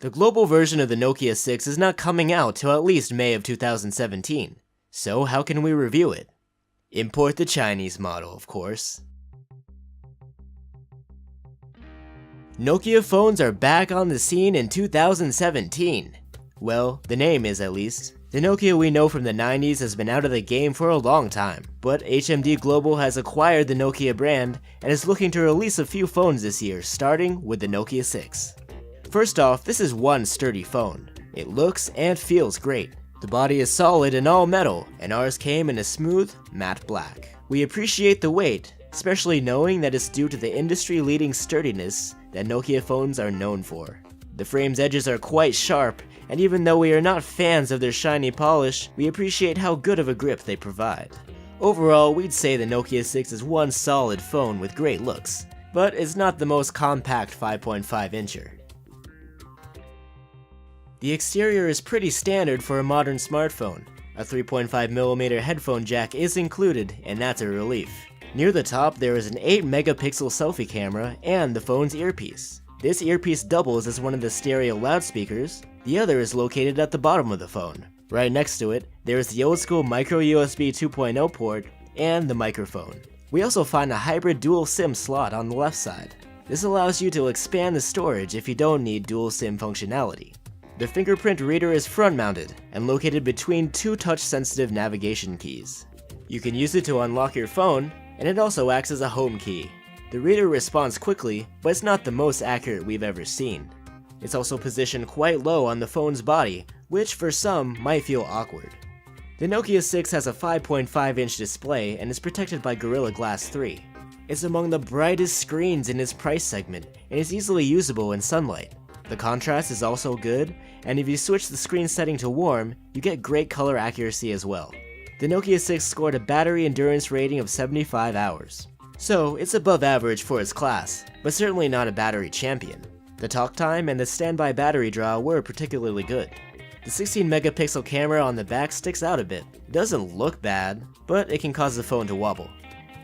The global version of the Nokia 6 is not coming out till at least May of 2017, so how can we review it? Import the Chinese model, of course. Nokia phones are back on the scene in 2017. Well, the name is at least. The Nokia we know from the 90s has been out of the game for a long time, but HMD Global has acquired the Nokia brand and is looking to release a few phones this year, starting with the Nokia 6. First off, this is one sturdy phone. It looks and feels great. The body is solid and all metal, and ours came in a smooth, matte black. We appreciate the weight, especially knowing that it's due to the industry-leading sturdiness that Nokia phones are known for. The frame's edges are quite sharp, and even though we are not fans of their shiny polish, we appreciate how good of a grip they provide. Overall, we'd say the Nokia 6 is one solid phone with great looks, but it's not the most compact 5.5-incher. The exterior is pretty standard for a modern smartphone. A 3.5mm headphone jack is included, and that's a relief. Near the top, there is an 8-megapixel selfie camera and the phone's earpiece. This earpiece doubles as one of the stereo loudspeakers. The other is located at the bottom of the phone. Right next to it, there is the old school micro USB 2.0 port and the microphone. We also find a hybrid dual SIM slot on the left side. This allows you to expand the storage if you don't need dual SIM functionality. The fingerprint reader is front-mounted and located between two touch-sensitive navigation keys. You can use it to unlock your phone, and it also acts as a home key. The reader responds quickly, but it's not the most accurate we've ever seen. It's also positioned quite low on the phone's body, which for some might feel awkward. The Nokia 6 has a 5.5-inch display and is protected by Gorilla Glass 3. It's among the brightest screens in its price segment and is easily usable in sunlight. The contrast is also good, and if you switch the screen setting to warm, you get great color accuracy as well. The Nokia 6 scored a battery endurance rating of 75 hours. So it's above average for its class, but certainly not a battery champion. The talk time and the standby battery draw were particularly good. The 16-megapixel camera on the back sticks out a bit. It doesn't look bad, but it can cause the phone to wobble.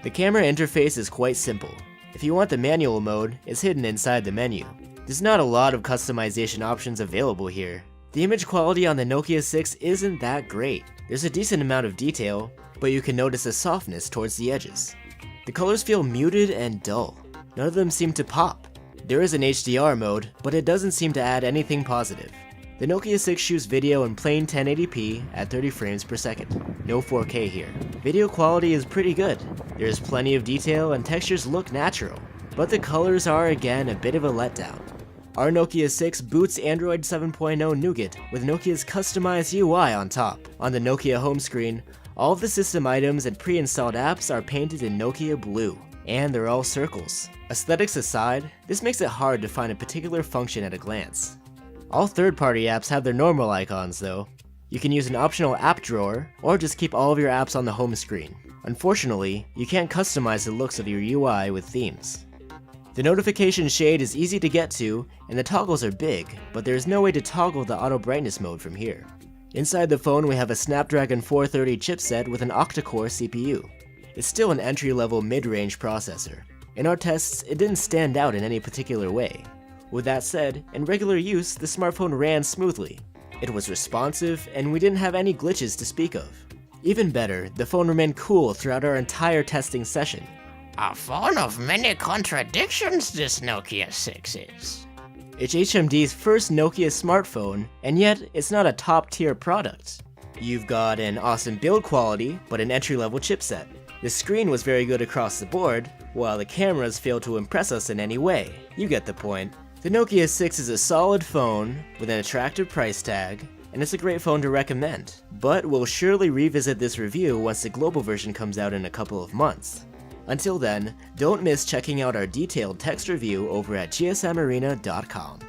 The camera interface is quite simple. If you want the manual mode, it's hidden inside the menu. There's not a lot of customization options available here. The image quality on the Nokia 6 isn't that great. There's a decent amount of detail, but you can notice a softness towards the edges. The colors feel muted and dull. None of them seem to pop. There is an HDR mode, but it doesn't seem to add anything positive. The Nokia 6 shoots video in plain 1080p at 30 frames per second. No 4K here. Video quality is pretty good. There's plenty of detail and textures look natural, but the colors are again a bit of a letdown. Our Nokia 6 boots Android 7.0 Nougat with Nokia's customized UI on top. On the Nokia home screen, all of the system items and pre-installed apps are painted in Nokia blue, and they're all circles. Aesthetics aside, this makes it hard to find a particular function at a glance. All third-party apps have their normal icons though. You can use an optional app drawer, or just keep all of your apps on the home screen. Unfortunately, you can't customize the looks of your UI with themes. The notification shade is easy to get to, and the toggles are big, but there is no way to toggle the auto brightness mode from here. Inside the phone we have a Snapdragon 430 chipset with an octa-core CPU. It's still an entry-level mid-range processor. In our tests, it didn't stand out in any particular way. With that said, in regular use, the smartphone ran smoothly. It was responsive, and we didn't have any glitches to speak of. Even better, the phone remained cool throughout our entire testing session. A phone of many contradictions, this Nokia 6 is. It's HMD's first Nokia smartphone, and yet it's not a top-tier product. You've got an awesome build quality, but an entry-level chipset. The screen was very good across the board, while the cameras failed to impress us in any way. You get the point. The Nokia 6 is a solid phone with an attractive price tag, and it's a great phone to recommend. But we'll surely revisit this review once the global version comes out in a couple of months. Until then, don't miss checking out our detailed text review over at gsmarena.com.